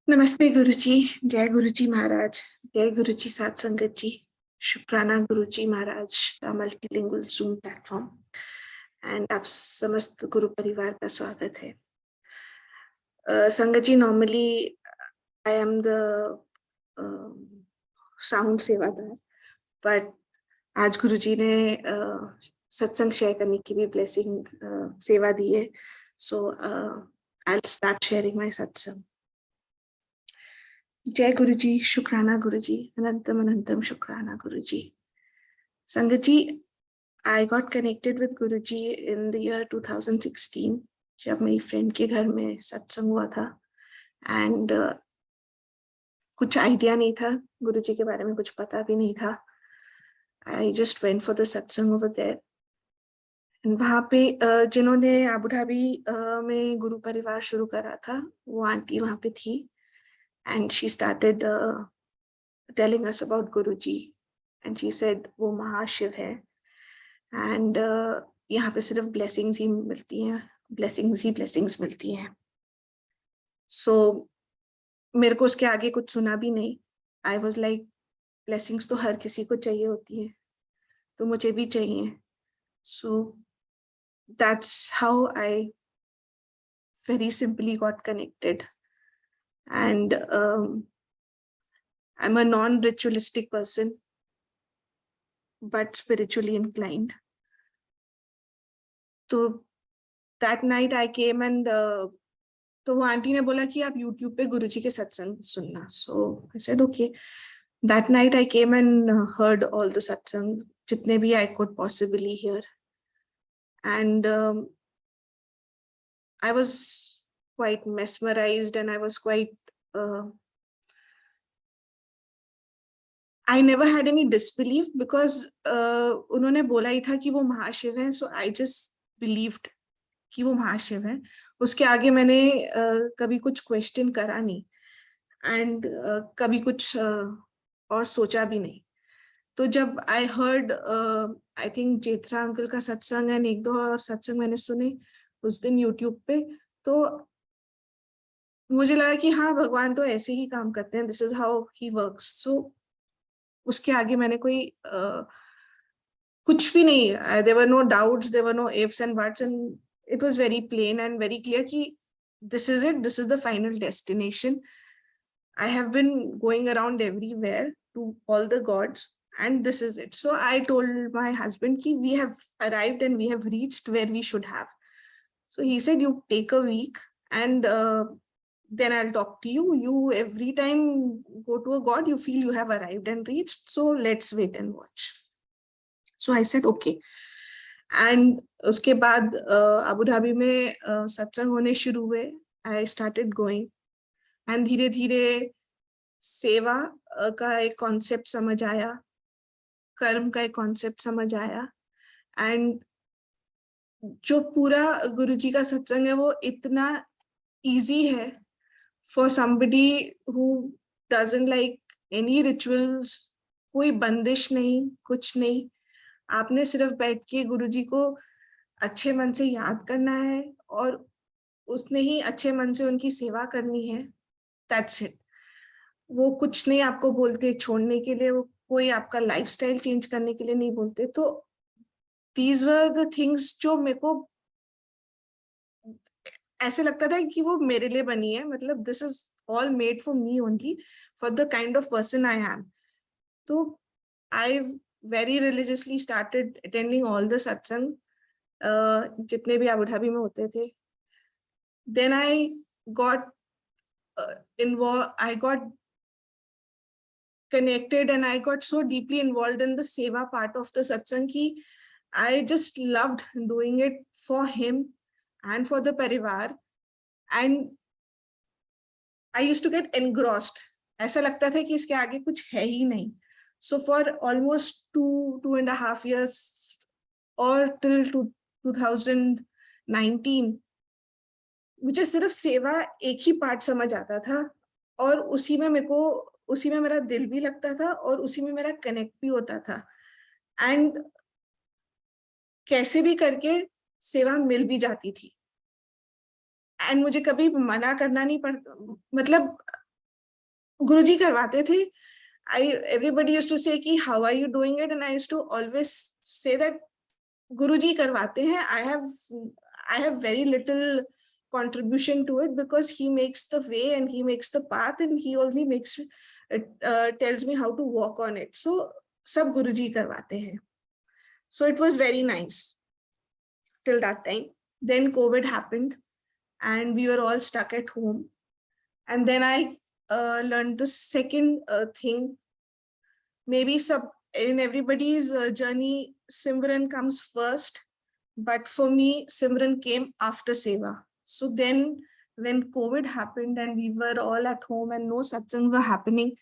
नमस्ते गुरुजी। जय गुरुजी महाराज। जय गुरुजी सात संगत जी। शुक्राना गुरुजी महाराज the multilingual Zoom platform and आप समस्त गुरु परिवार का स्वागत है। संगत जी, normally I am the sound सेवादार, बट आज गुरुजी ने सत्संग शेयर करने की भी ब्लेसिंग सेवा दी है। So I will start sharing my satsang. जय गुरुजी, शुक्राना गुरुजी, अनंतम अनंतम शुक्राना गुरुजी। संगत जी, I got connected with Guruji in the year 2016 जब मेरी फ्रेंड के घर में सत्संग हुआ था। एंड कुछ आइडिया नहीं था गुरुजी के बारे में, कुछ पता भी नहीं था। I just went for the सत्संग ओवर देयर। वहाँ पे जिन्होंने अबू धाबी में गुरु परिवार शुरू करा था, वो आंटी वहाँ पे थी। And she started telling us about Guruji and she said वो महाशिव है एंड यहाँ पे सिर्फ ब्लेसिंग्स ही मिलती हैं, ब्लेसिंग्स मिलती हैं। सो मेरे को उसके आगे कुछ सुना भी नहीं। आई वॉज लाइक, ब्लेसिंग्स तो हर किसी को चाहिए होती है, तो मुझे भी चाहिए। So that's how I very simply got connected and I am a non ritualistic person but spiritually inclined. तो that night I came and तो वो आंटी ने बोला कि आप यूट्यूब पे गुरुजी के सत्संग सुनना। So I said okay. That night I came and heard all the satsang जितने भी I could possibly hear and I was quite mesmerized and I was quite I never had any disbelief because उन्होंने बोला ही था कि वो महाशिव हैं। सो I just believed कि वो महाशिव है। उसके आगे मैंने कभी कुछ क्वेश्चन करा नहीं एंड कभी कुछ और सोचा भी नहीं। तो जब I heard I think Jethra uncle का सत्संग एंड एक दो और सत्संग मैंने सुने उस दिन यूट्यूब पे, तो मुझे लगा कि हाँ, भगवान तो ऐसे ही काम करते हैं, this is how he works. So उसके आगे मैंने कोई कुछ भी नहीं, there were no doubts, there were no ifs and buts and it was very plain and very clear ki this is it, this is the final destination. I have been going around everywhere to all the gods and this is it. So I told my husband ki we have arrived and we have reached where we should have. So he said, you take a week and then I'll talk to you. You every time go to a god, you feel you have arrived and reached, so let's wait and watch. So I said okay. And उसके बाद Abu Dhabi में सत्संग होने शुरू हुए। I started going and धीरे धीरे सेवा का एक कॉन्सेप्ट समझ आया, कर्म का एक कॉन्सेप्ट समझ आया एंड जो पूरा गुरुजी का सत्संग है वो इतना इजी है for somebody who doesn't like any rituals. कोई बंदिश नहीं, कुछ नहीं। आपने सिर्फ बैठ के गुरुजी को अच्छे मन से याद करना है और उसने ही अच्छे मन से उनकी सेवा करनी है। That's it. वो कुछ नहीं आपको बोलते छोड़ने के लिए, वो कोई आपका लाइफस्टाइल चेंज करने के लिए नहीं बोलते। तो दीज वर द थिंग्स जो मेरे को ऐसे लगता था कि वो मेरे लिए बनी है, मतलब this is all made for me only, for the kind of person I am. तो आई very religiously started attending all the satsang जितने भी अबू धाबी में होते थे। then I got involved, I got connected and I got so deeply involved in the seva part of the satsang ki I just loved doing it for him and for the parivar and I used to get engrossed. ऐसा लगता था कि इसके आगे कुछ है ही नहीं। So for almost 2.5 years or till 2019 मुझे सिर्फ सेवा एक ही पार्ट समझ आता था और उसी में मेरा दिल भी लगता था और उसी में मेरा कनेक्ट भी होता था एंड कैसे भी करके सेवा मिल भी जाती थी एंड मुझे कभी मना करना नहीं पड़ता। मतलब Guruji karvate the. Everybody used to say ki how are you doing it, and I used to always say that Guruji karvate hain. I have very little contribution to it because he makes the way and he makes the path and he only makes it, tells me how to walk on it. So sab Guruji karvate hain. So it was very nice till that time. Then COVID happened and we were all stuck at home. And then I learned the second thing. Maybe in everybody's journey, Simran comes first. But for me, Simran came after Seva. So then when COVID happened and we were all at home and no satsangs were happening,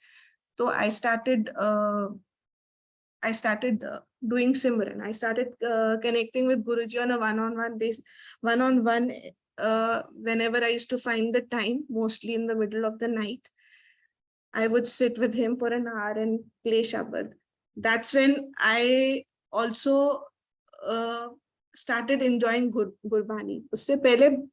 so I started doing Simran. I started connecting with Guruji on a one-on-one basis, one-on-one whenever I used to find the time, mostly in the middle of the night. I would sit with him for an hour and play Shabad. That's when I also started enjoying Gurbani. Usse pehle,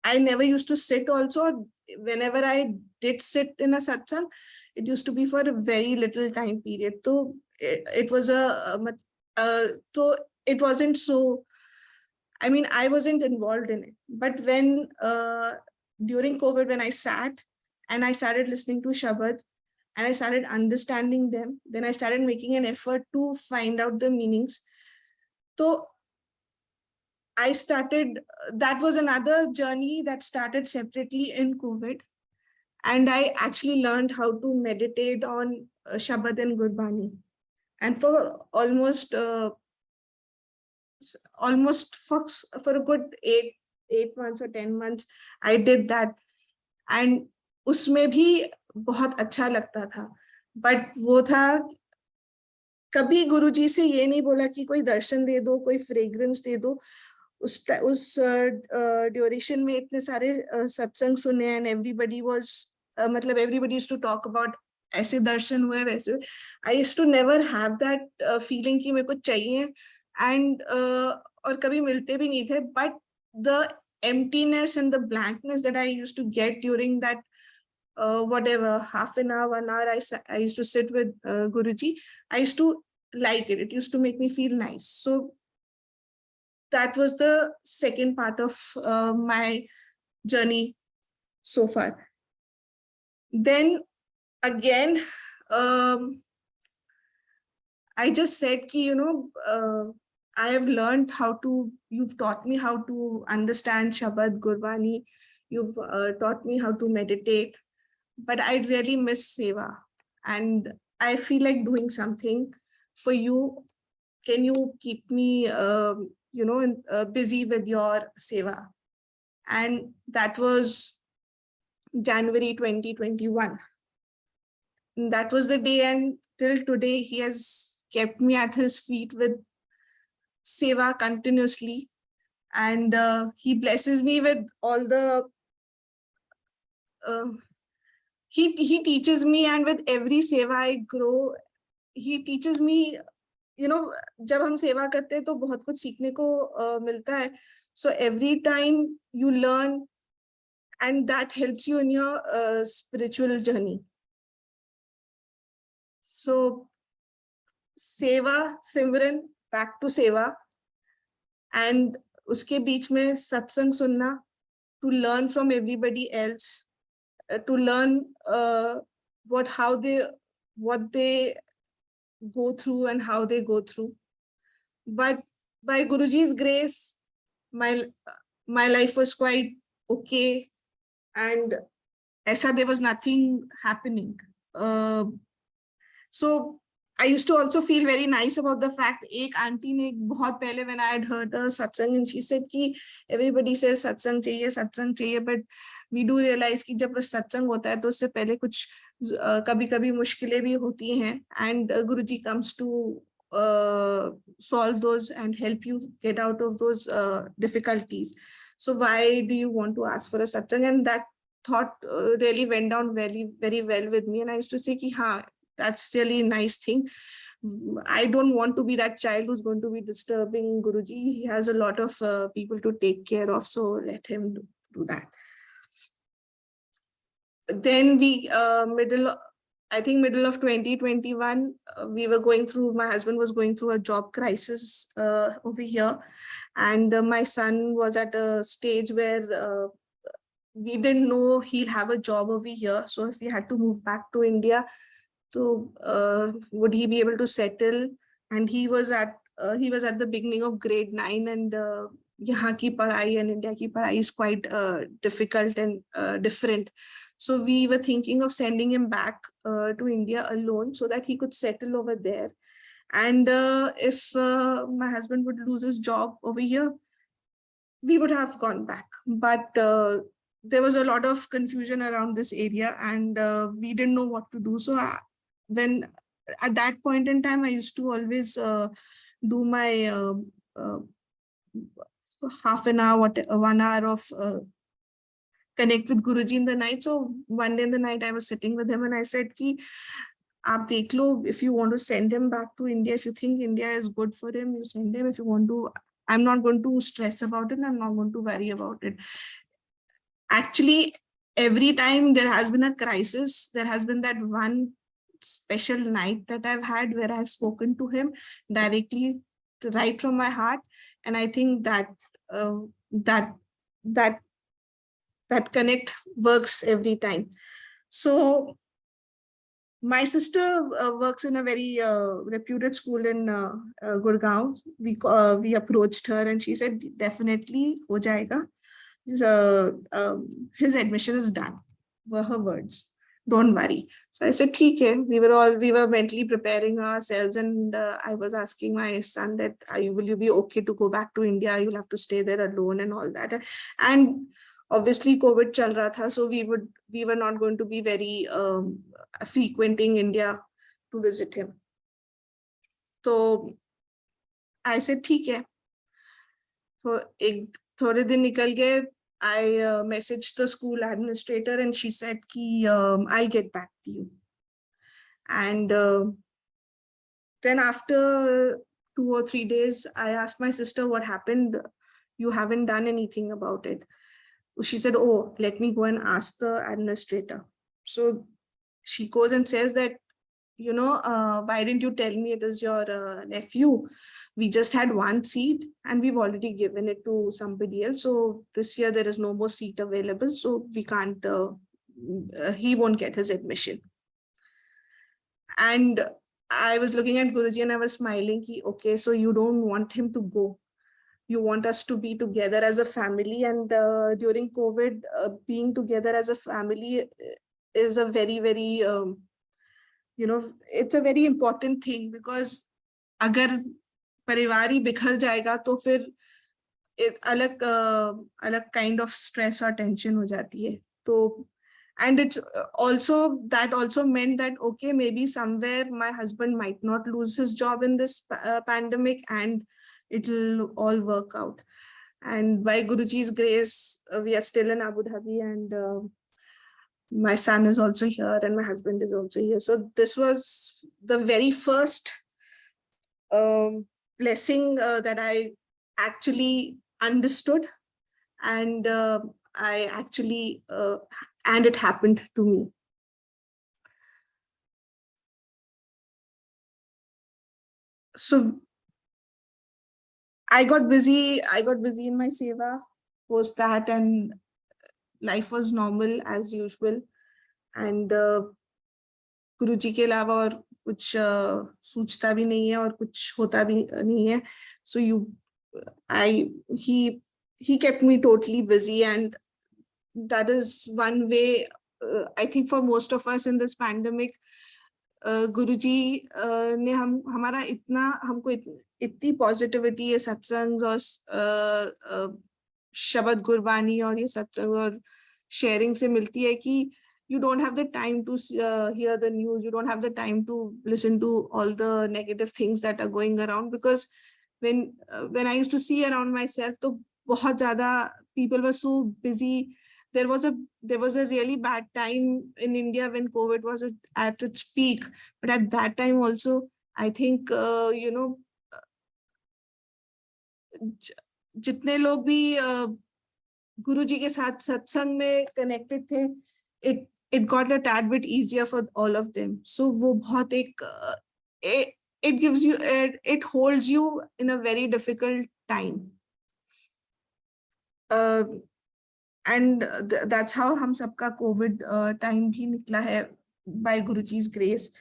I never used to sit also. Whenever I did sit in a satsang, it used to be for a very little time period. So it was so it wasn't so, I mean, I wasn't involved in it. But when during COVID, when I sat and I started listening to Shabad and I started understanding them, then I started making an effort to find out the meanings. So that was another journey that started separately in COVID. And I actually learned how to meditate on Shabad and Gurbani. And for almost for a good 8 months or 10 months, I did that. And उसमें भी बहुत अच्छा लगता था. But वो था, कभी गुरुजी से ये नहीं बोला कि कोई दर्शन दे दो, कोई फ्रेग्रेंस दे दो. उस ड्यूरेशन में इतने सारे सत्संग सुने and everybody was मतलब everybody used to talk about ऐसे दर्शन हुए वैसे. I used to never have that feeling कि मेरे को चाहिए and और कभी मिलते भी नहीं थे. But the emptiness and the blankness that I used to get during that whatever half an hour, 1 hour I used to sit with Guruji, I used to like it. It used to make me feel nice. So that was the second part of my journey so far. Then again, I just said ki, I have learned you've taught me how to understand Shabad, Gurbani, you've taught me how to meditate, but I really miss Seva. And I feel like doing something for you. Can you keep me busy with your Seva? And that was January 2021. And that was the day, and till today he has kept me at his feet with Seva continuously. And he blesses me with all the he teaches me, and with every Seva I grow. He teaches me, जब हम सेवा करते हैं तो बहुत कुछ सीखने को मिलता है. So every time you learn, and that helps you in your spiritual journey. So Seva, Simran, back to Seva, and उसके बीच में सत्संग सुनना, to learn from everybody else, to learn what they go through and how they go through. But by Guruji's grace, my life was quite okay, and there was nothing happening. So I used to also feel very nice about the fact एक aunty ने बहुत पहले, when I had heard a satsang, and she said कि everybody says satsang चाहिए, but we do realize कि जब satsang होता है तो उससे पहले कुछ कभी-कभी मुश्किलें भी होती हैं, and Guruji comes to solve those and help you get out of those difficulties. So why do you want to ask for a satsang? And that thought really went down very, very well with me, and I used to say कि हाँ, that's really a nice thing. I don't want to be that child who's going to be disturbing Guruji. He has a lot of people to take care of, so let him do that. then middle of 2021, we were going through, my husband was going through a job crisis over here. And my son was at a stage where we didn't know he'll have a job over here. So if he had to move back to India, so would he be able to settle? And he was at the beginning of grade 9, and यहाँ की पढ़ाई and India की पढ़ाई is quite difficult and different. So we were thinking of sending him back to India alone so that he could settle over there. And if my husband would lose his job over here, we would have gone back. But there was a lot of confusion around this area, and we didn't know what to do. So when at that point in time, I used to always do my half an hour, 1 hour of connect with Guruji in the night. So one day in the night, I was sitting with him and I said, "Ki, aap dekh lo, if you want to send him back to India, if you think India is good for him, you send him. If you want to, I'm not going to stress about it. I'm not going to worry about it." Actually, every time there has been a crisis, there has been that one special night that I've had where I've spoken to him directly, right from my heart. And I think that that that that connect works every time. So my sister works in a very reputed school in Gurgaon. We approached her and she said, definitely ho jayega. His admission is done, were her words. Don't worry. So I said, "Okay." We were mentally preparing ourselves, and I was asking my son that, will you be okay to go back to India? You'll have to stay there alone and all that. And obviously COVID chal raha tha, so we were not going to be very frequenting India to visit him. So I said, "Okay." So थोड़े दिन निकल गए. I messaged the school administrator and she said, "Ki, I'll get back to you." And then after 2 or 3 days, I asked my sister, "What happened? You haven't done anything about it." She said, "Oh, let me go and ask the administrator." So she goes and says that, why didn't you tell me it is your nephew? We just had one seat and we've already given it to somebody else. So this year there is no more seat available. So we can't, he won't get his admission. And I was looking at Guruji and I was smiling. Okay, so you don't want him to go. You want us to be together as a family. And during COVID, being together as a family is a very, very, it's a very important thing, because अगर परिवार ही बिखर जाएगा तो फिर एक अलग kind of stress or tension हो जाती है. तो and it's also meant that, okay, maybe somewhere my husband might not lose his job in this pandemic and it'll all work out. And by Guruji's grace, we are still in Abu Dhabi, and my son is also here and my husband is also here. So this was the very first blessing that I actually understood, and and it happened to me. So I got busy in my seva post that, and life was normal as usual. And गुरुजी के अलावा और कुछ सूझता भी नहीं है और कुछ होता भी नहीं है. So he kept me totally busy, and that is one way, I think for most of us in this pandemic, गुरुजी ने हमारा हमको इतनी पॉजिटिविटी है सत्संग और शब्द गुरबानी और ये सत्संग और शेयरिंग से मिलती है कि you don't have the time to hear the news. You don't have the time to listen to all the negative things that are going around, because when I used to see around myself, तो बहुत ज़्यादा people were so busy. There was a really bad time in India when COVID was at its peak, but at that time also, I think जितने लोग भी गुरुजी के साथ सत्संग में connected थे, it got a tad bit easier for all of them. So वो बहुत एक it gives you it holds you in a very difficult time. And that's how हम सबका COVID time भी निकला है by Guruji's grace.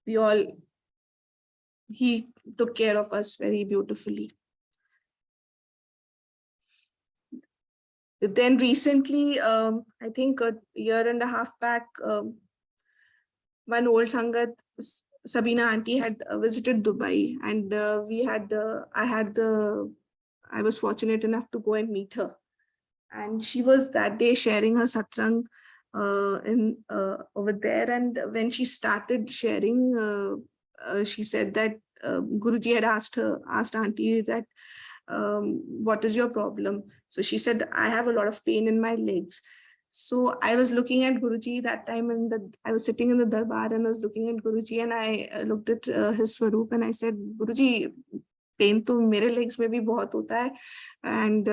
We all, he took care of us very beautifully. Then recently, I think a year and a half back, one old Sangat, Sabina Aunty, had visited Dubai, and I was fortunate enough to go and meet her. And she was that day sharing her satsang over there. And when she started sharing, she said that Guruji had asked Aunty that, what is your problem? So she said, I have a lot of pain in my legs. So I was looking at Guruji that time, and I was sitting in the darbar and I was looking at Guruji, and I looked at his swaroop and I said, Guruji, pain to mere legs mein bhi bahut hota hai, and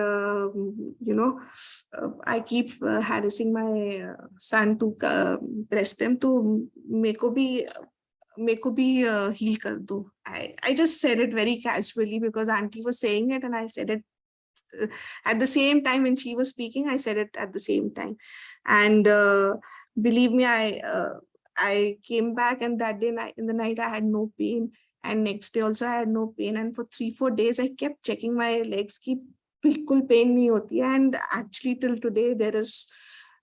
I keep harassing my son to press them, to meko bhi heal kar do. I just said it very casually because Aunty was saying it, and I said it at the same time. When she was speaking, I said it at the same time. And believe me, I came back, and that day in the night I had no pain, and next day also I had no pain, and for 3-4 days I kept checking my legs ki bilkul pain nahi hoti hai. And actually till today there is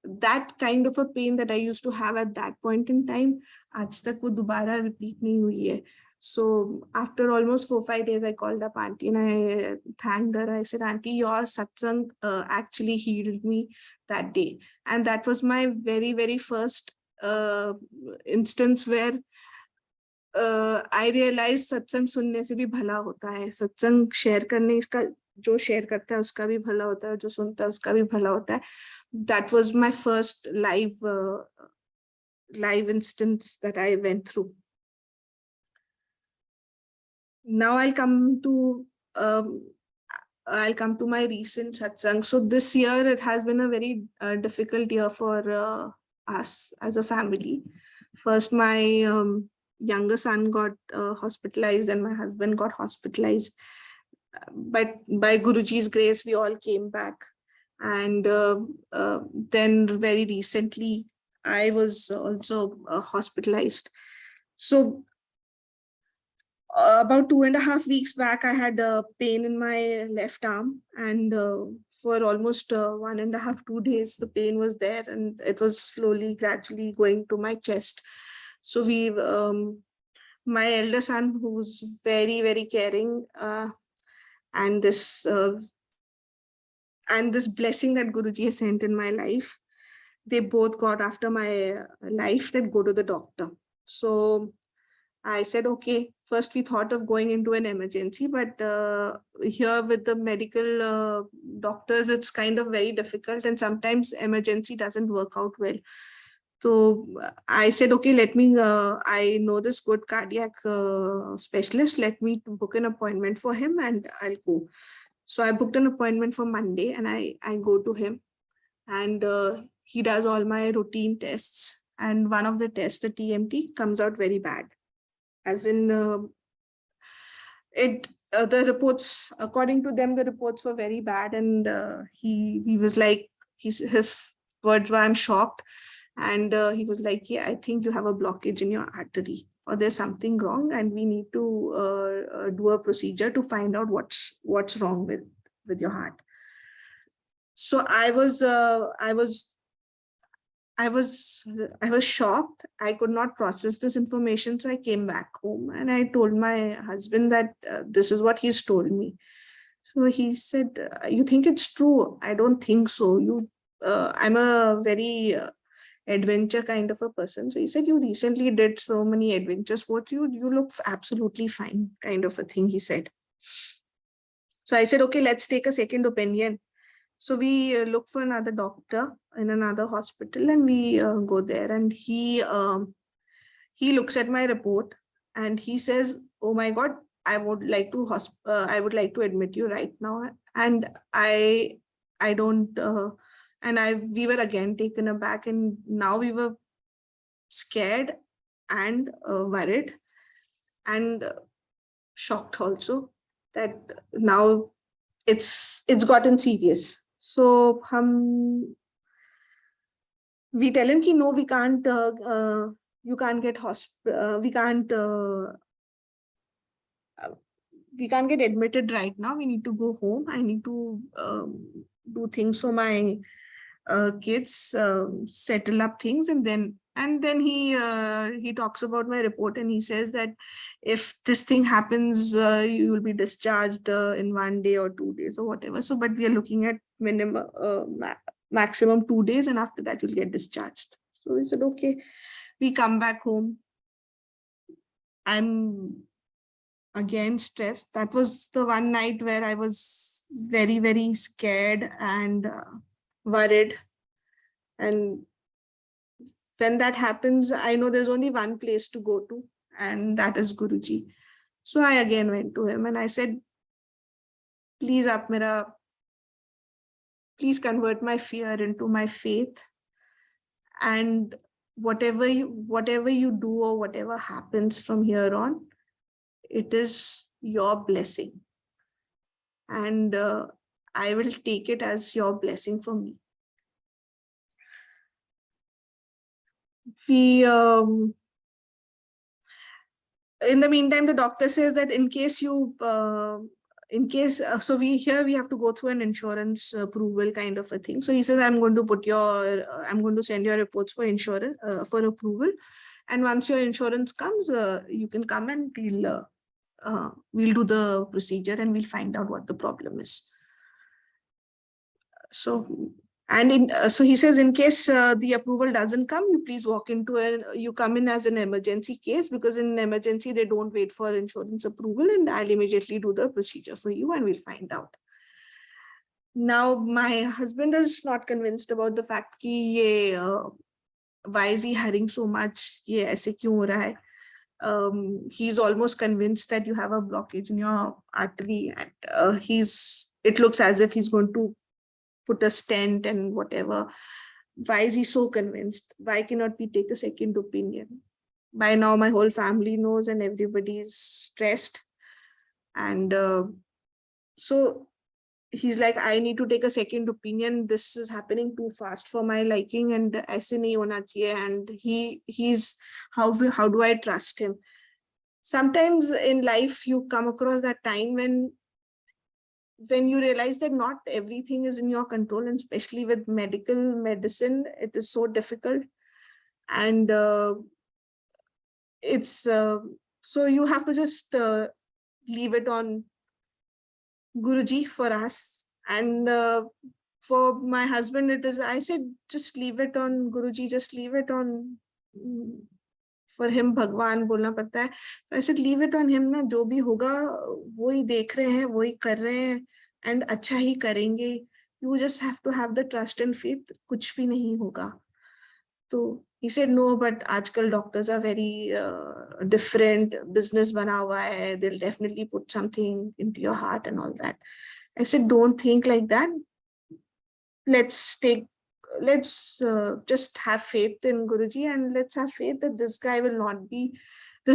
that kind of a pain that I used to have at that point in time. Aaj tak wo dobara repeat nahi hui hai. So after almost 4-5 days, I called up Aunty and I thanked her. I said, Aunty, your satsang actually healed me that day. And that was my very, very first instance where I realized satsang sunne se bhi bhala hota hai. Satsang share karne ka, jo share karta hai uska bhi bhala hota hai, jo sunta hai uska bhi bhala hota hai. That was my first live instance that I went through. Now I'll come to my recent satsang. So this year it has been a very difficult year for us as a family. First, my younger son got hospitalized, and my husband got hospitalized. But by Guruji's grace, we all came back. And then very recently, I was also hospitalized. So about 2.5 weeks back, I had pain in my left arm, and for almost 1.5-2 days, the pain was there, and it was slowly, gradually going to my chest. So my elder son, who's very, very caring, and this blessing that Guruji has sent in my life, they both got after my life that go to the doctor. So I said, okay, first we thought of going into an emergency, but here with the medical doctors, it's kind of very difficult, and sometimes emergency doesn't work out well. So I said, okay, let me, I know this good cardiac specialist, let me book an appointment for him and I'll go. So I booked an appointment for Monday, and I go to him, and he does all my routine tests. And one of the tests, the TMT, comes out very bad. As in, the reports, according to them, the reports were very bad. And he was like, his words were, I'm shocked. And he was like, yeah, I think you have a blockage in your artery, or there's something wrong, and we need to do a procedure to find out what's wrong with your heart. So I was shocked. I could not process this information. So I came back home and I told my husband that this is what he's told me. So he said, you think it's true? I don't think so. I'm a very adventure kind of a person. So he said, you recently did so many adventure sports. You look absolutely fine, kind of a thing, he said. So I said, okay, let's take a second opinion. So we look for another doctor in another hospital, and we go there, and he looks at my report and he says, oh my God, I would like to admit you right now. And I don't And we were again taken aback, and now we were scared and worried and shocked also that now it's gotten serious. So we tell him ki no, we can't, you can't get we can't get admitted right now. We need to go home. I need to do things for my kids, settle up things, and then he talks about my report, and he says that if this thing happens, you will be discharged in 1 day or 2 days or whatever. So, but we are looking at minimum maximum 2 days, and after that you'll get discharged. So we said, okay. We come back home. I'm again stressed. That was the one night where I was very, very scared and worried. And when that happens, I know there's only one place to go to, and that is Guruji. So I again went to him and I said, please, please convert my fear into my faith. And whatever you do or whatever happens from here on, it is your blessing. And I will take it as your blessing for me. In the meantime, the doctor says that in case you, so we have to go through an insurance approval kind of a thing. So he says, I'm going to send your reports for insurance, for approval. And once your insurance comes, you can come and we'll do the procedure and we'll find out what the problem is. So, and so he says, in case the approval doesn't come, you please you come in as an emergency case, because in an emergency, they don't wait for insurance approval, and I'll immediately do the procedure for you and we'll find out. Now, my husband is not convinced about the fact that why is he hurrying so much? Ye aise kyun ho raha hai? He's almost convinced that you have a blockage in your artery, and it looks as if he's going to put a stent and whatever. Why is he so convinced? Why cannot we take a second opinion? By now, my whole family knows and everybody is stressed. And so he's like, I need to take a second opinion. This is happening too fast for my liking, and aise nahi hona chahiye. And he's, how do I trust him? Sometimes in life, you come across that time when you realize that not everything is in your control, and especially with medicine, it is so difficult. And so you have to just leave it on Guruji for us. And for my husband, I said, just leave it on Guruji, just leave it on, for him, Bhagwan bolna padta hai. So I said, leave it on him na, jo bhi hoga, wo hi dekh rahe hain, wo hi kar rahe hain, and acha hi karenge. You just have to have the trust and faith, kuch bhi nahi hoga. So he said, no, but aajkal doctors are very different, business bana hua hai, they'll definitely put something into your heart and all that. I said, don't think like that. Let's just have faith in Guruji, and let's have faith that this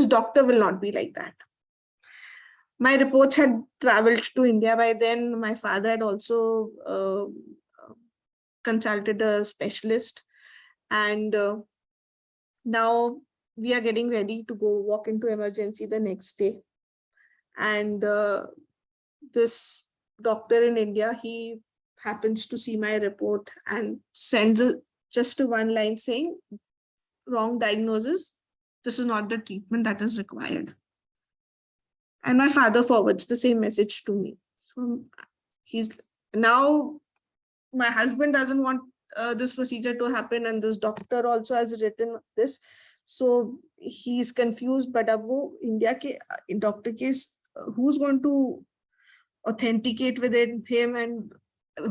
doctor will not be like that. My reports had traveled to India by then. My father had also consulted a specialist, and now we are getting ready to go walk into emergency the next day. And this doctor in India, he happens to see my report and sends just a one line saying, wrong diagnosis, this is not the treatment that is required. And my father forwards the same message to me. So now my husband doesn't want this procedure to happen, and this doctor also has written this. So he's confused, but India ke doctor case, who's going to authenticate with him, and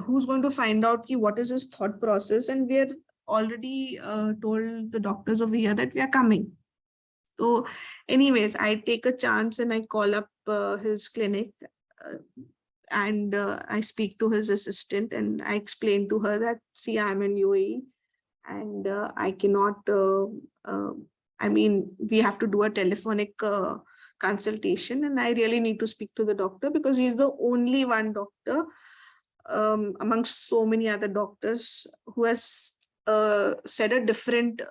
who's going to find out what is his thought process? And we are already told the doctors over here that we are coming. So anyways, I take a chance and I call up his clinic, and I speak to his assistant and I explain to her that, see, I'm in UAE and I cannot, I mean, we have to do a telephonic consultation and I really need to speak to the doctor because he's the only one doctor amongst so many other doctors who has said a different,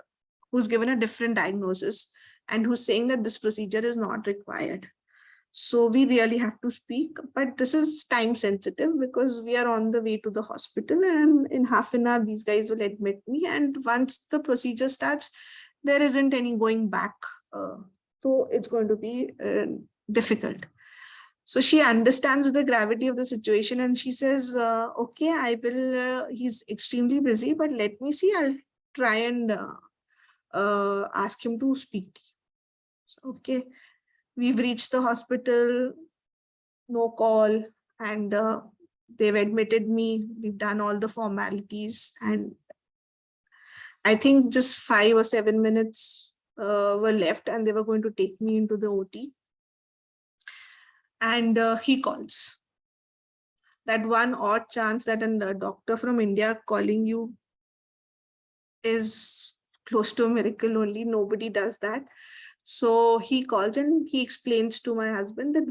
who's given a different diagnosis and who's saying that this procedure is not required. So we really have to speak, but this is time sensitive because we are on the way to the hospital and in half an hour, these guys will admit me. And once the procedure starts, there isn't any going back. So it's going to be difficult. So she understands the gravity of the situation and she says, okay, I will, he's extremely busy, but let me see, I'll try and ask him to speak to you. So, okay. We've reached the hospital, no call, and they've admitted me. We've done all the formalities, and I think just 5 or 7 minutes were left, and they were going to take me into the OT. And he calls. That one odd chance that a doctor from India calling you is close to a miracle only. Nobody does that. So he calls and he explains to my husband that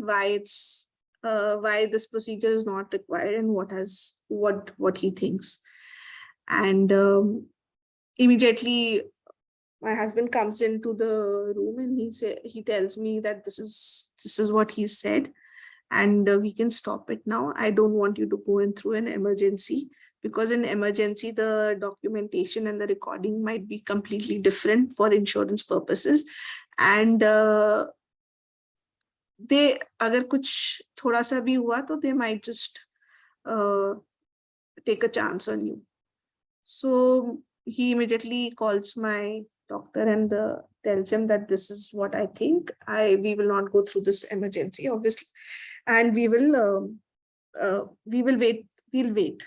why this procedure is not required and what he thinks. And immediately my husband comes into the room and he tells me that this is what he said, and we can stop it now. I don't want you to go in through an emergency, because in emergency the documentation and the recording might be completely different for insurance purposes. And they agar kuch thoda sa bhi hua to they might just take a chance on you. So he immediately calls my doctor and tells him that this is what I think. We will not go through this emergency, obviously, and we will wait. We'll wait.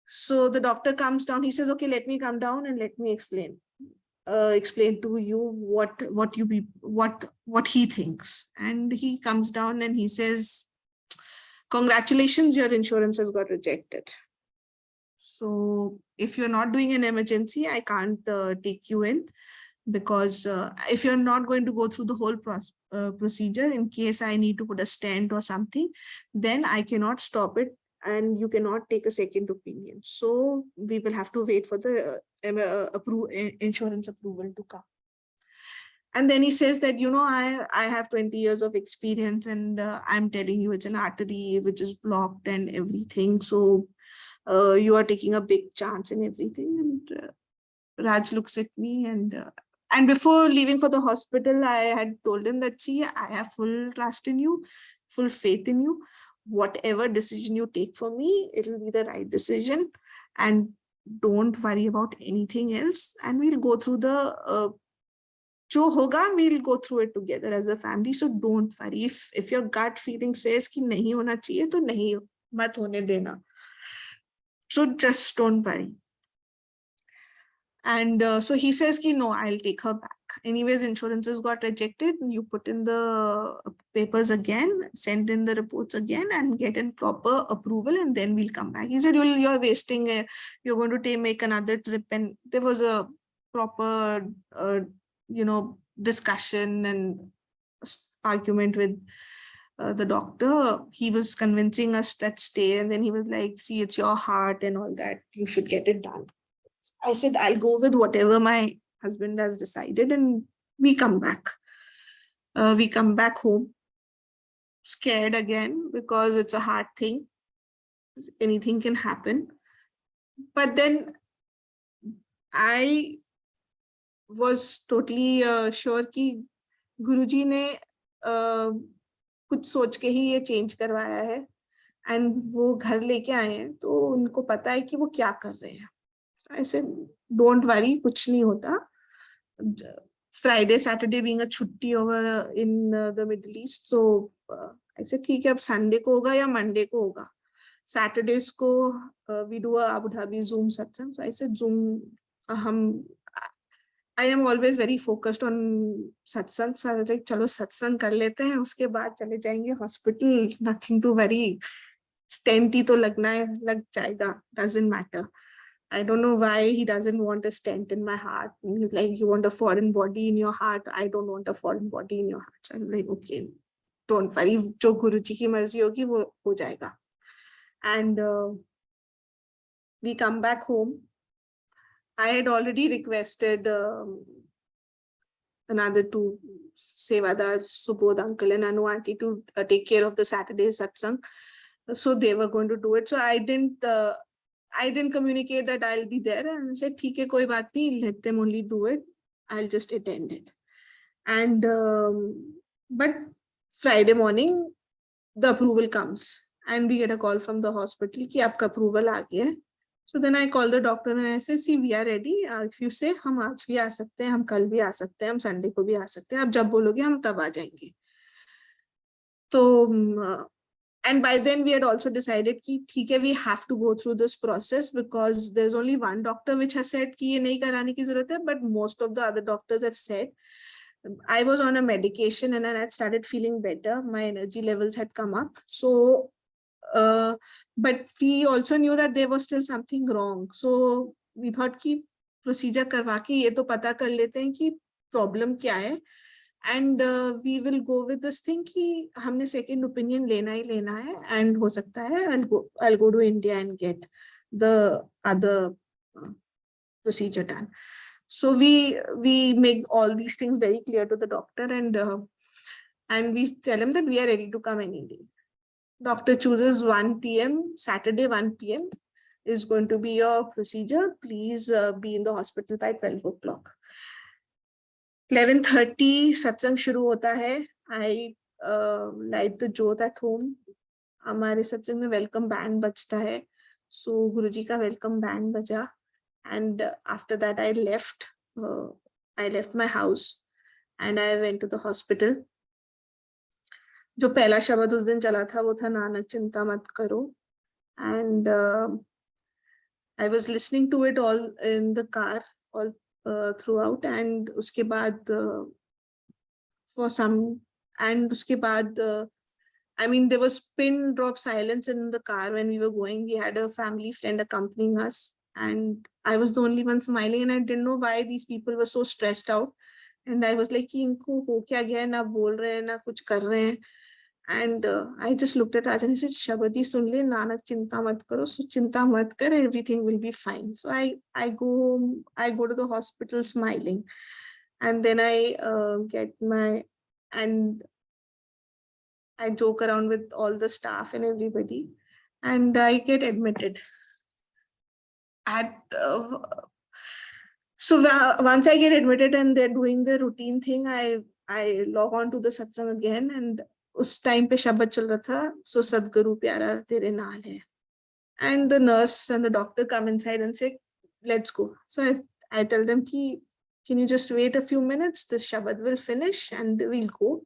So the doctor comes down. He says, "Okay, let me come down and let me explain to you what he thinks." And he comes down and he says, "Congratulations, your insurance has got rejected. So if you're not doing an emergency, I can't take you in, because if you're not going to go through the whole procedure, in case I need to put a stent or something, then I cannot stop it and you cannot take a second opinion. So we will have to wait for the insurance approval to come." And then he says that, I have 20 years of experience and I'm telling you it's an artery which is blocked and everything. So you are taking a big chance and everything. And Raj looks at me and before leaving for the hospital, I had told him that, see, I have full trust in you, full faith in you. Whatever decision you take for me, it'll be the right decision. And don't worry about anything else. And we'll go through the jo hoga, we'll go through it together as a family. So don't worry. If your gut feeling says ki nahi hona chahiye, to nahi, mat hone dena. So just don't worry. And so he says ki no, I'll take her back. Anyways, insurances got rejected. You put in the papers again, send in the reports again, and get in proper approval, and then we'll come back. He said, you're wasting, you're going to make another trip. And there was a proper, discussion and argument with the doctor. He was convincing us that stay, and then he was like, see, it's your heart and all that. You should get it done. I said, I'll go with whatever my husband has decided, and we come back. We come back home, scared again, because it's a hard thing. Anything can happen. But then I was totally sure कि गुरुजी ने कुछ सोच के ही ये change करवाया है, and वो घर लेके आए हैं, तो उनको पता है कि वो क्या कर रहे हैं. I said, don't worry, कुछ नहीं होता. Friday, Saturday being a छुट्टी over in the Middle East, so I said, ठीक है, अब Sunday को होगा या Monday को होगा. Saturdays को we do a Abu Dhabi Zoom satsang. So I said, Zoom, I am always very focused on satsang. So I was like, चलो सत्संग कर लेते हैं, उसके बाद चले जाएंगे hospital. Nothing to worry. Stent ही तो लगना है, लग जाएगा. Doesn't matter. I don't know why he doesn't want a stent in my heart. He's like, you want a foreign body in your heart. I don't want a foreign body in your heart. So I'm like, okay, don't worry. जो गुरुजी की मर्जी होगी वो हो जाएगा. And we come back home. I had already requested another two Sevadar, Subodh uncle and Anu auntie to take care of the Saturday satsang. So they were going to do it. So I didn't communicate that I'll be there, and I said, "ठीक है, कोई बात नहीं, let them only do it. I'll just attend it." And but Friday morning, the approval comes, and we get a call from the hospital कि आपका approval आ गया है. So then I call the doctor and I say, "See, we are ready. If you say हम आज भी आ सकते हैं, हम कल भी आ सकते हैं, हम Sunday को भी आ सकते हैं. आप जब बोलोगे हम तब आ जाएंगे." तो and by then we had also decided कि ठीक है, we have to go through this process because there's only one doctor which has said कि ये नहीं कराने की जरूरत है, but most of the other doctors have said. I was on a medication and then I started feeling better. My energy levels had come up. So, but we also knew that there was still something wrong. So we thought कि procedure करवा के ये तो पता कर लेते हैं कि problem क्या है. And we will go with this thing कि हमने second opinion लेना ही लेना है, and हो सकता है I'll go to India and get the other procedure done. So we make all these things very clear to the doctor, and we tell him that we are ready to come any day. Doctor chooses 1 p.m. Saturday 1 p.m. is going to be your procedure. Please be in the hospital by 12 o'clock. 11:30 satsang shuru hota hai. I light the jyot at home. हमारे सत्संग में welcome band बजता है. So गुरुजी का welcome band बजा. And after that I left my house and I went to the hospital. जो पहला शब्द उस दिन चला था वो था नानक चिंता मत करो. And I was listening to it all in the car all throughout. And उसके बाद I mean, there was pin drop silence in the car when we were going. We had a family friend accompanying us, and I was the only one smiling, and I didn't know why these people were so stressed out. And I was like, इनको हो क्या गया है, ना बोल रहे हैं ना कुछ कर रहे हैं. And I just looked at Rajan and said, "शब्द ही सुन ले, नानक चिंता मत करो." So चिंता मत कर, everything will be fine. So I go to the hospital smiling, and then I joke around with all the staff and everybody, and I get admitted. So once I get admitted and they're doing the routine thing, I log on to the satsang again, and उस time पे शब्द चल रहा था, so सदगुरु प्यारा तेरे नाल है. And the nurse and the doctor come inside and say, "Let's go." So I tell them, can you just wait a few minutes? The shabad will finish and we'll go.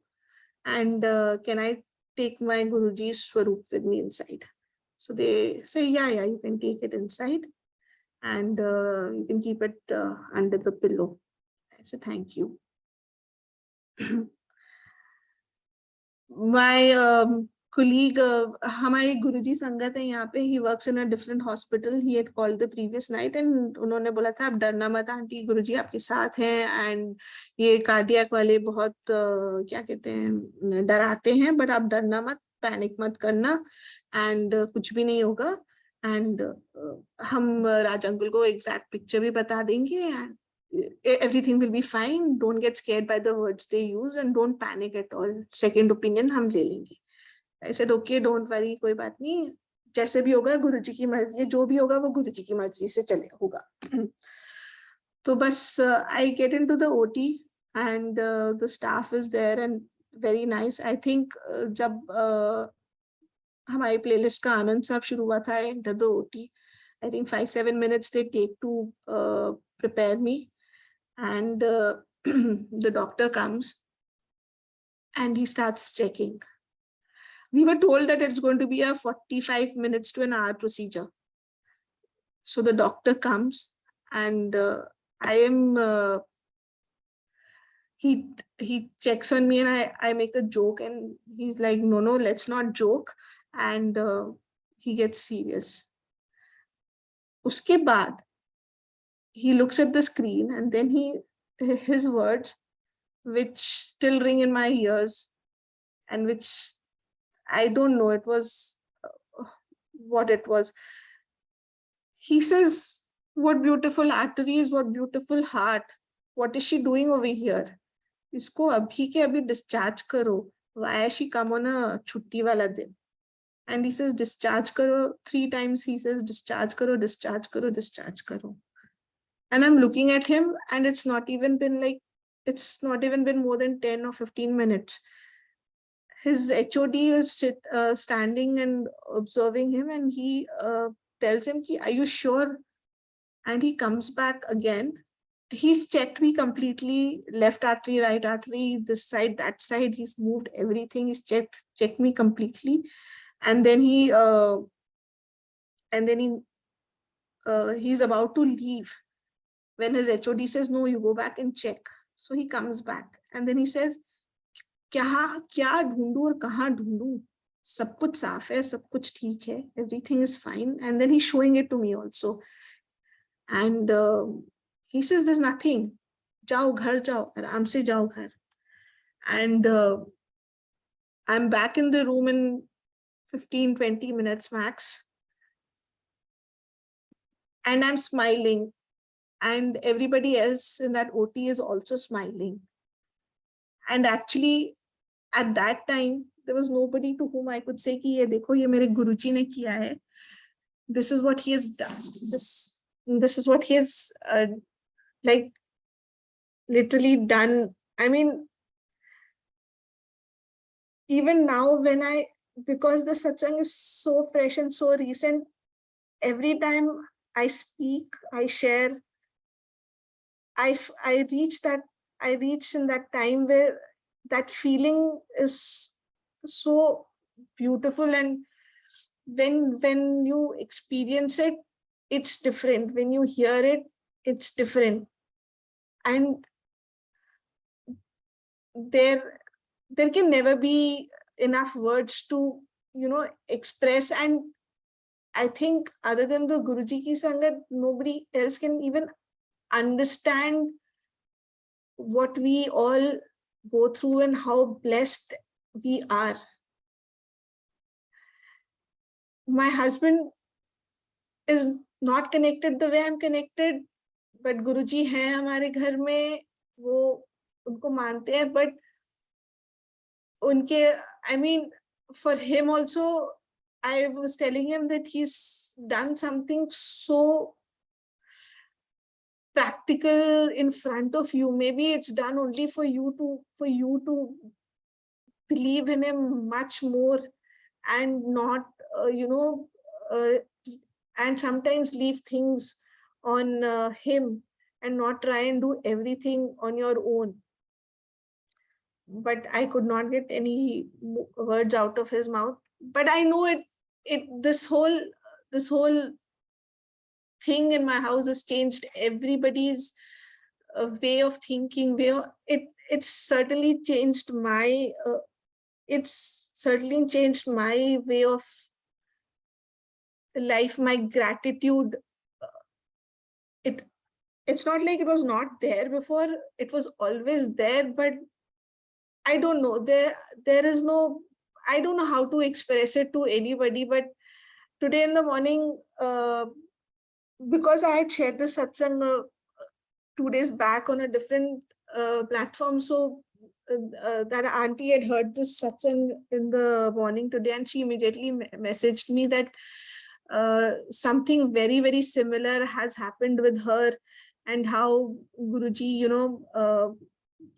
And can I take my Guruji's swarup with me inside? So they say, yeah, you can take it inside, and you can keep it under the pillow. I said, thank you. My colleague, हमारे गुरुजी संगत है यहाँ पे, he works in a different hospital. He had called the previous night and उन्होंने बोला था, आप डरना मत आंटी, गुरुजी आपके साथ हैं, and ये कार्डियक वाले बहुत क्या कहते हैं, डराते हैं, but आप डरना मत, पैनिक मत करना, and कुछ भी नहीं होगा. And हम राज अंकल को एग्जैक्ट पिक्चर भी बता देंगे, and everything will be fine. Don't get scared by the words they use and don't panic at all. Second opinion हम ले लेंगे. I said, okay, don't worry, कोई बात नहीं, जैसे भी होगा गुरुजी की मर्जी, जो भी होगा वो गुरुजी की मर्जी से चले होगा. तो बस I get into the OT and the staff is there and very nice. I think जब हमारी प्लेलिस्ट का आनंद साहब शुरू हुआ था, I entered the OT. I think 5-7 minutes they take to prepare me. And the doctor comes and he starts checking. We were told that it's going to be a 45 minutes to an hour procedure. So the doctor comes and I am he checks on me and I make a joke and he's like, no, let's not joke. And he gets serious. Uske baad, he looks at the screen and then his words, which still ring in my ears and which I don't know, it was what it was. He says, what beautiful arteries, what beautiful heart. What is she doing over here? इसको अभी के अभी discharge करो. Why has she come on a छुट्टी वाला दिन? And he says, discharge karo. 3 times he says, discharge karo, discharge karo, discharge karo. And I'm looking at him and it's not even been more than 10 or 15 minutes. His HOD is standing and observing him and he tells him, are you sure? And he comes back again. He's checked me completely, left artery, right artery, this side, that side. He's moved everything. He's checked me completely. And then he's about to leave when his HOD says, no, you go back and check. So he comes back and then he says, क्या ढूंढूं और कहाँ ढूंढूं? सब कुछ साफ है, सब कुछ ठीक है, everything is fine. And then he's showing it to me also. And he says, there's nothing. जाओ घर जाओ, आराम से जाओ घर. And I'm back in the room in 15-20 minutes max. And I'm smiling. And everybody else in that OT is also smiling. And actually, at that time, there was nobody to whom I could say, कि ये देखो, ये मेरे गुरुजी ने किया है. This is what he has done. This is what he has like literally done. I mean, even now because the satsang is so fresh and so recent, every time I speak, I share, I reach in that time where that feeling is so beautiful. And when you experience it, it's different. When you hear it, it's different. And there can never be enough words to, express. And I think other than the Guruji ki Sangat, nobody else can even understand what we all go through and how blessed we are. My husband is not connected the way I'm connected, but Guruji hai hamare ghar mein, wo unko mante hai, but for him also, I was telling him that he's done something so practical in front of you. Maybe it's done only for you to believe in him much more and not, and sometimes leave things on him and not try and do everything on your own. But I could not get any words out of his mouth. But I know this whole thing in my house has changed everybody's way of thinking. It's certainly changed my way of life, my gratitude. It's not like it was not there before. It was always there, but I don't know. There is no. I don't know how to express it to anybody. But today in the morning, because I had shared the satsang 2 days back on a different platform, so that auntie had heard this satsang in the morning today, and she immediately messaged me that something very, very similar has happened with her, and how Guruji,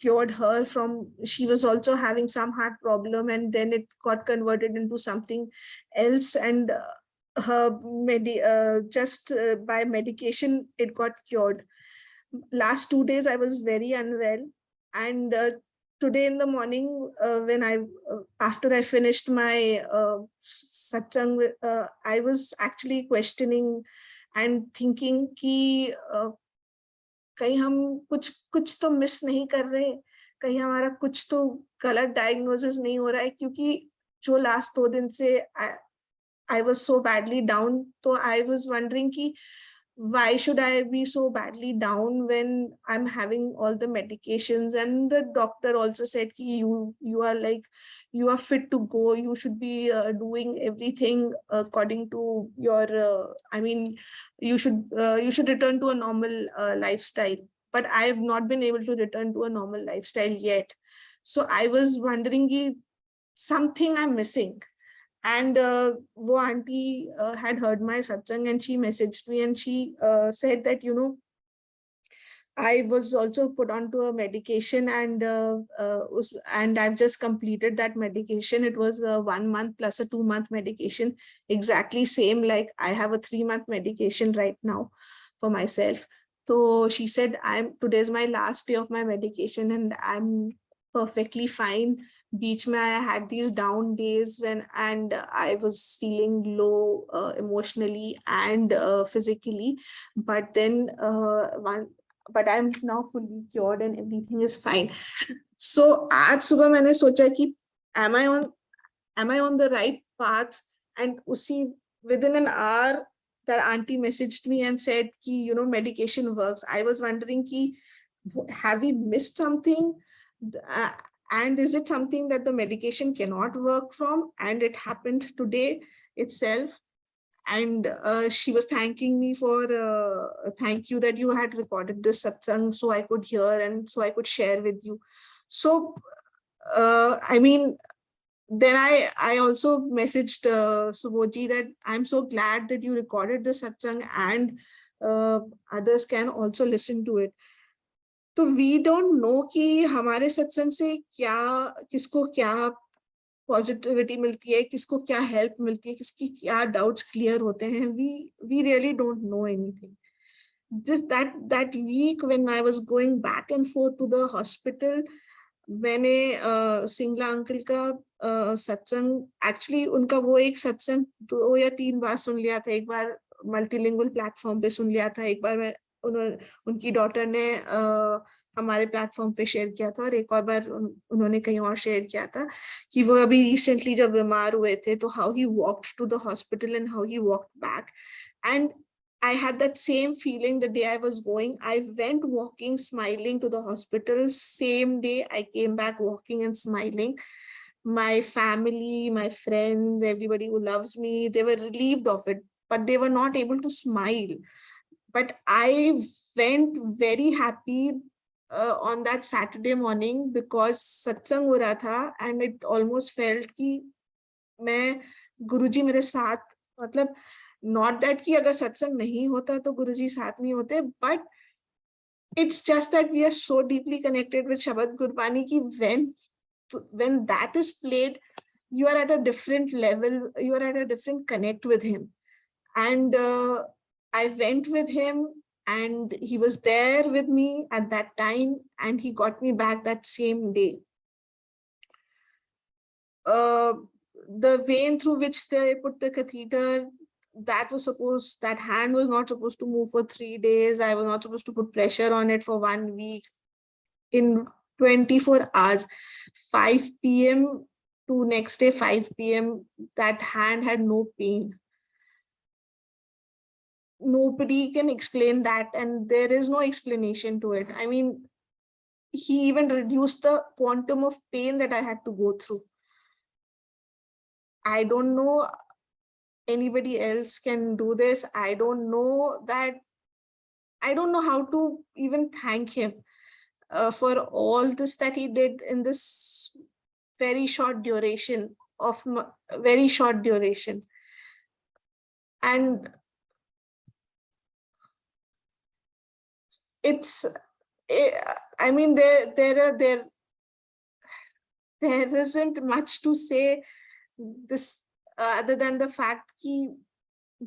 cured her from, she was also having some heart problem, and then it got converted into something else, and her just by medication it got cured. Last 2 days I was very unwell, and today in the morning when after I finished my satsang, I was actually questioning and thinking कि कहीं हम कुछ तो miss नहीं कर रहे, कहीं हमारा कुछ तो गलत डायग्नोसिस नहीं हो रहा है, क्योंकि जो लास्ट 2 दिन से I was so badly down. So I was wondering ki, why should I be so badly down when I'm having all the medications? And the doctor also said ki you are like, you are fit to go. You should be doing everything according to your. I mean, you should return to a normal lifestyle. But I have not been able to return to a normal lifestyle yet. So I was wondering ki something I'm missing. And wo auntie had heard my satsang and she messaged me and she said that, I was also put onto a medication and I've just completed that medication. It was a 1 month plus a 2 month medication, exactly same like I have a 3 month medication right now for myself. So she said, today's my last day of my medication and I'm perfectly fine. Beach mein I had these down days and I was feeling low emotionally and physically, but then but I'm now fully cured and everything is fine. So आज सुबह मैंने सोचा कि am I on the right path? And उसी within an hour that auntie messaged me and said कि medication works. I was wondering कि have we missed something? Uh, and is it something that the medication cannot work from? And it happened today itself. And she was thanking me for thank you that you had recorded this satsang so I could hear and so I could share with you. So I mean, then I also messaged Subodhi that I'm so glad that you recorded the satsang and others can also listen to it. तो we don't know कि हमारे सत्संग से क्या किसको क्या positivity मिलती है, किसको क्या हेल्प मिलती है, किसकी क्या डाउट्स क्लियर होते हैं. We really don't know anything. Just that week when I was going back and forth to the hospital, मैंने सिंगला अंकल का सत्संग एक्चुअली उनका वो एक सत्संग 2 या 3 बार सुन लिया था. एक बार मल्टीलिंगुअल प्लेटफॉर्म पे सुन लिया था, एक बार मैं उनकी डॉटर ने हमारे प्लेटफॉर्म पे शेयर किया था और एक और बार उन्होंने कहीं और शेयर किया था कि वो अभी रिसेंटली जब बीमार हुए थे तो how he walked to the hospital and how he walked back. And I had that same feeling the day I was going. I went walking, smiling to the hospital. Same day I came back walking and smiling. My family, my friends, everybody who loves me, they were relieved of it, but they were not able to smile. But I went very happy on that Saturday morning because satsang ho raha tha and it almost felt कि मैं गुरुजी मेरे साथ, मतलब not that कि अगर सत्संग नहीं होता तो गुरुजी साथ नहीं होते, but it's just that we are so deeply connected with Shabad Gurbani कि when that is played, you are at a different level, you are at a different connect with him. And I went with him and he was there with me at that time and he got me back that same day. The vein through which they put the catheter, that hand was not supposed to move for 3 days. I was not supposed to put pressure on it for 1 week. In 24 hours, 5 p.m. to next day 5 p.m., that hand had no pain. Nobody can explain that and there is no explanation to it. I mean, he even reduced the quantum of pain that I had to go through. I don't know anybody else can do this. I don't know how to even thank him for all this that he did in this very short duration. And it's, I mean, there isn't much to say this other than the fact कि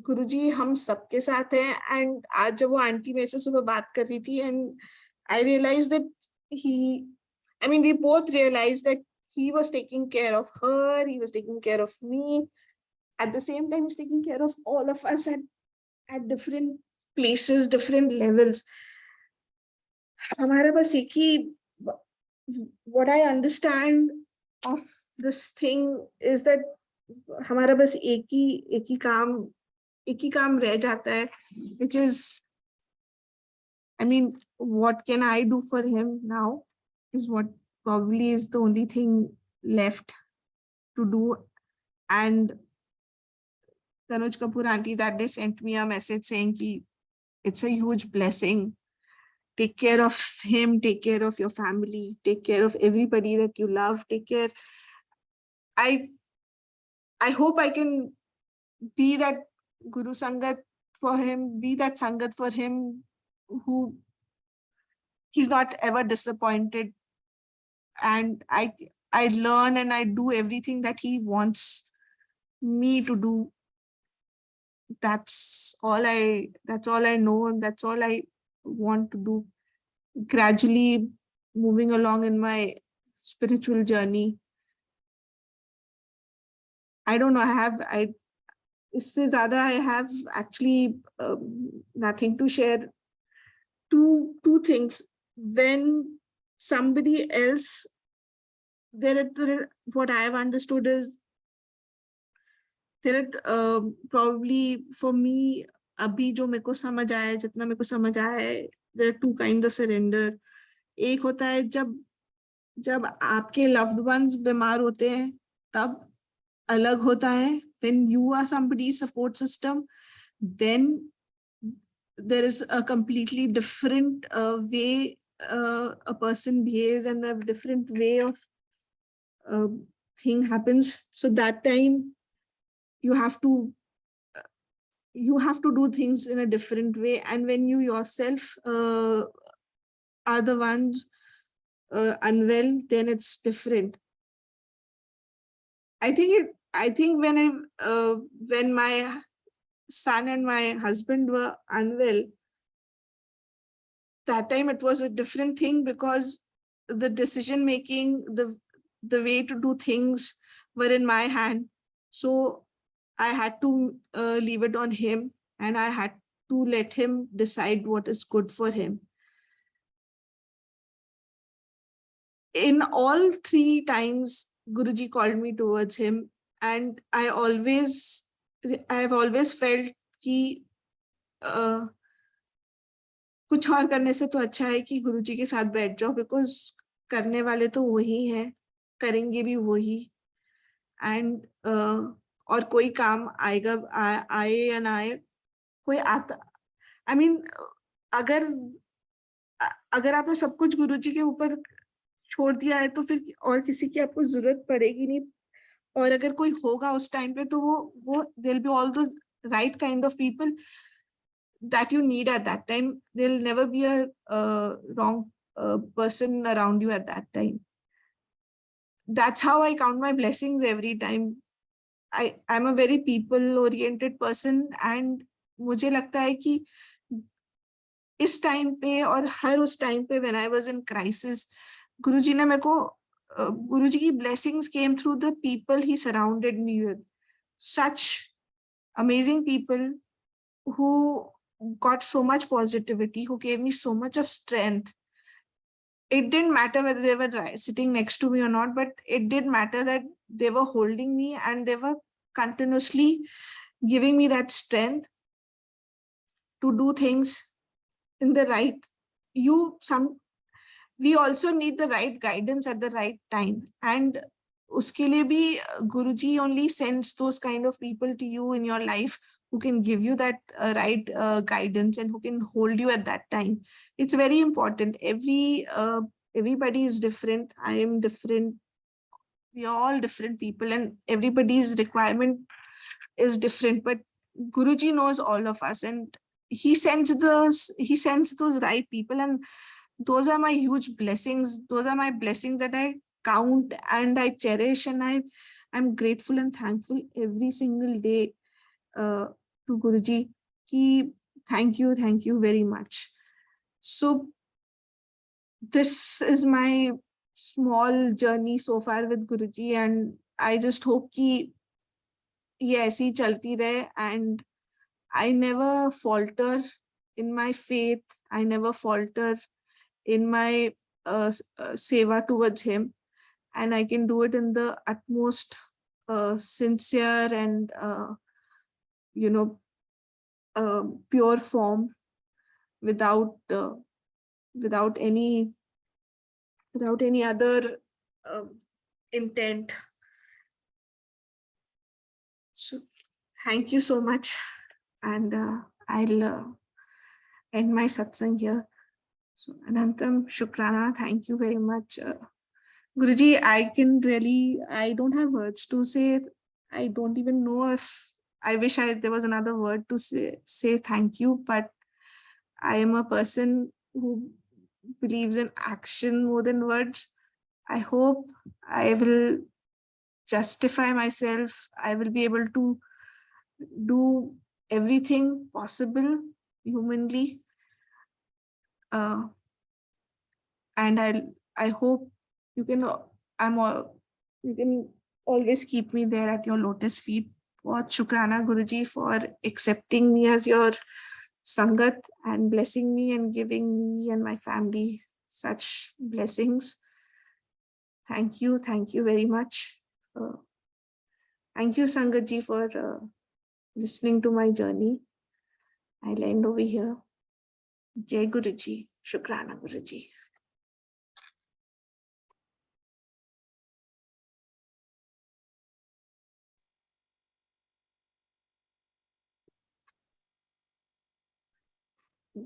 गुरुजी हम सबके साथ हैं. And आज जब वो aunty मेरे से सुबह बात कर रही थी and I realise that we both realized that he was taking care of her, he was taking care of me. At the same time, he's taking care of all of us at different places, different levels. हमारा बस एक ही what I understand of this thing is that हमारा बस एक ही काम रह जाता है, which is, I mean, what can I do for him now is what probably is the only thing left to do. And Tanuj Kapoor auntie that day sent me a message saying ki it's a huge blessing. Take care of him, take care of your family, take care of everybody that you love, take care. I hope I can be that Guru Sangat for him, be that Sangat for him, who he's not ever disappointed. And I learn and I do everything that he wants me to do. That's all I know, and that's all I want to do. Gradually moving along in my spiritual journey. I don't know, इससे ज़्यादा I have actually nothing to share. Two things. When somebody else, what I have understood is there probably for me, अभी जो मेरे को समझ आया है, जितना मेरे को समझ आया है, there are two kinds of surrender. एक होता है जब आपके loved ones बीमार होते हैं, तब अलग होता है. When you are somebody's support system, then there is a completely different way a person behaves, and a different way of thing happens. So that time you have to do things in a different way. And when you yourself are the ones unwell, then it's different. I think when my son and my husband were unwell, that time it was a different thing, because the decision making, the way to do things were in my hand. So I had to leave it on him, and I had to let him decide what is good for him. In all three times, Guruji called me towards him, and I have always felt कि कुछ और करने से तो अच्छा है कि गुरुजी के साथ बैठ जाओ, बिकॉज करने वाले तो वही हैं, करेंगे भी वही. एंड और कोई काम आएगा, आए या ना आए, कोई आता, आई मीन अगर आपने सब कुछ गुरुजी के ऊपर छोड़ दिया है, तो फिर और किसी की आपको जरूरत पड़ेगी नहीं. और अगर कोई होगा उस टाइम पे, तो वो there will be all the right kind of people that you need at that time. There'll never be a wrong person around you at that time. That's how I count my blessings every time. I'm a very people oriented person, and मुझे लगता है कि इस time पे और हर उस time पे when I was in crisis, गुरुजी ने मेरे को गुरुजी की blessings came through the people he surrounded me with. Such amazing people who got so much positivity, who gave me so much of strength. It didn't matter whether they were sitting next to me or not, but it did matter that they were holding me, and they were continuously giving me that strength to do things in the right. We also need the right guidance at the right time, and uske liye bhi Guruji only sends those kind of people to you in your life who can give you that right guidance, and who can hold you at that time. It's very important. Everybody is different. I am different. We are all different people, and everybody's requirement is different. But Guruji knows all of us, and he sends those right people, and those are my huge blessings. Those are my blessings that I count and I cherish, and I'm grateful and thankful every single day to Guruji. Thank you very much. So this is my small journey so far with Guruji, and I just hope कि ये ऐसे ही चलती रहे, and I never falter in my faith. I never falter in my seva towards him, and I can do it in the utmost sincere and you know pure form, without without any other intent. So thank you so much, and I'll end my satsang here. So Anantam Shukrana, thank you very much. Guruji, I don't have words to say. I don't even know if I wish there was another word to say thank you, but I am a person who believes in action more than words. I hope I will justify myself. I will be able to do everything possible humanly. And I hope you can you can always keep me there at your lotus feet. Bahut Shukrana Guruji for accepting me as your Sangat and blessing me and giving me and my family such blessings. Thank you very much. Thank you Sangat ji for listening to my journey. I'll end over here. Jai Guruji, Shukrana Guruji.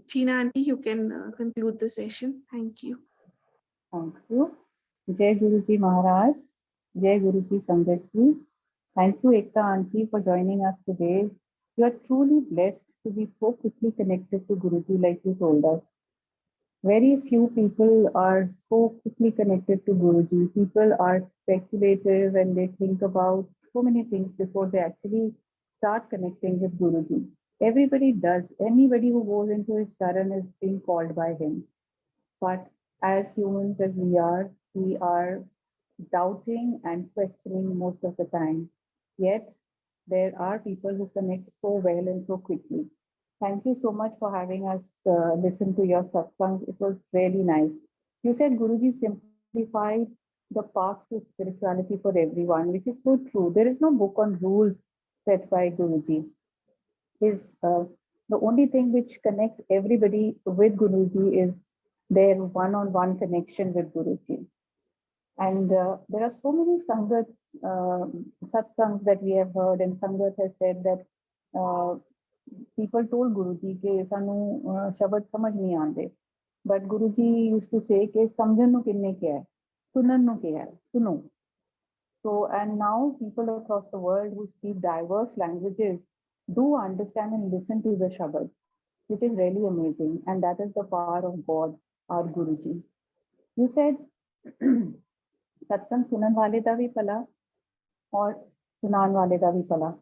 Tina Aunty, you can conclude the session. Thank you. Thank you. Jai Guruji Maharaj. Jai Guruji Sangat ji. Thank you, Ekta Aunty, for joining us today. You are truly blessed to be so quickly connected to Guruji, like you told us. Very few people are so quickly connected to Guruji. People are speculative and they think about so many things before they actually start connecting with Guruji. Everybody does. Anybody who goes into his charan is being called by him. But as humans as we are doubting and questioning most of the time. Yet there are people who connect so well and so quickly. Thank you so much for having us listen to your satsang. It was really nice. You said Guruji simplified the paths to spirituality for everyone, which is so true. There is no book on rules set by Guruji. The only thing which connects everybody with Guruji is their one-on-one connection with Guruji. And there are so many sangats, satsangs that we have heard, and Sangat has said that people told Guruji ke sanu shabad samajh nahi aande. But Guruji used to say ke samjhan nu kinne kya hai, sunan nu kya hai, suno. So, and now people across the world who speak diverse languages do understand and listen to the shabads, which is really amazing. And that is the power of God, our Guruji. You said, satsang sunan wale da bhi pala or sunan wale da bhi pala.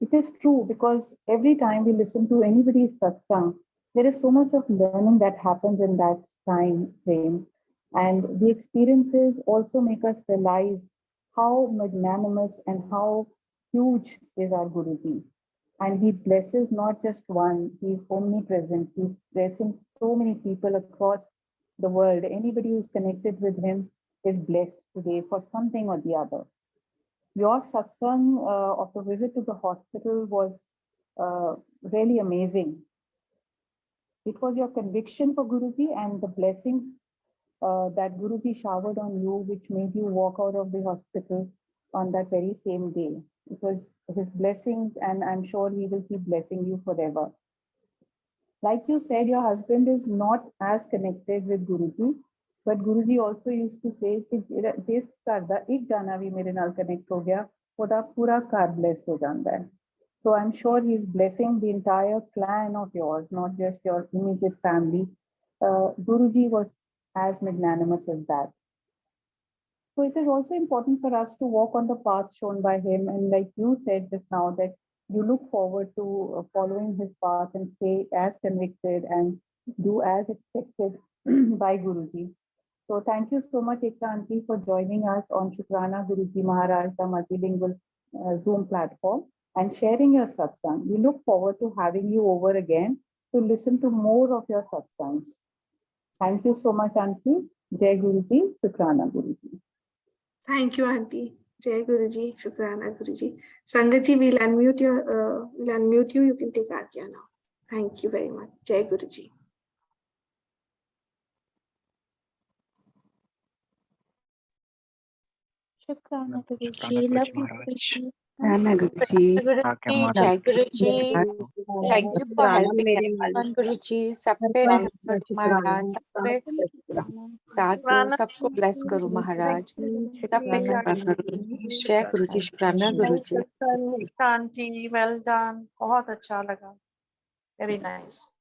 It is true because every time we listen to anybody's satsang, there is so much of learning that happens in that time frame. And the experiences also make us realize how magnanimous and how huge is our Guruji. And he blesses not just one, he is omnipresent. He's blessing so many people across the world. Anybody who's connected with him is blessed today for something or the other. Your satsang of the visit to the hospital was really amazing. It was your conviction for Guruji and the blessings that Guruji showered on you, which made you walk out of the hospital on that very same day. It was his blessings, and I'm sure he will keep blessing you forever. Like you said, your husband is not as connected with Guruji, but Guruji also used to say कि जिस घर दा एक जाना भी मेरे नाल connect हो गया, ओदा पूरा घर blessed हो जाता है. So I'm sure he's blessing the entire clan of yours, not just your immediate family. Guruji was as magnanimous as that. So it is also important for us to walk on the path shown by him. And like you said just now, that you look forward to following his path and stay as convicted and do as expected by Guruji. So thank you so much, Ekta Aunty, for joining us on Shukrana Guruji Maharaj, the multilingual Zoom platform, and sharing your satsang. We look forward to having you over again to listen to more of your satsangs. Thank you so much, Aunty. Jai Guruji, Shukrana Guruji. Thank you, Aunty. Jai Guruji, Shukrana Guruji. Sangatji, we'll unmute you. You can take Agya now. Thank you very much. Jai Guruji. Shukrana Guruji, love you Guruji. Shukran Guruji. Guruji, Jai Guruji. Thank you for helping everyone Guruji. सब पे रहम करो महाराज, सबके साथ दो, सबको bless करो महाराज, सब पे कृपा करो. जय गुरुजी, शुक्राना गुरुजी. Aunty, well done. बहुत अच्छा लगा. Very nice.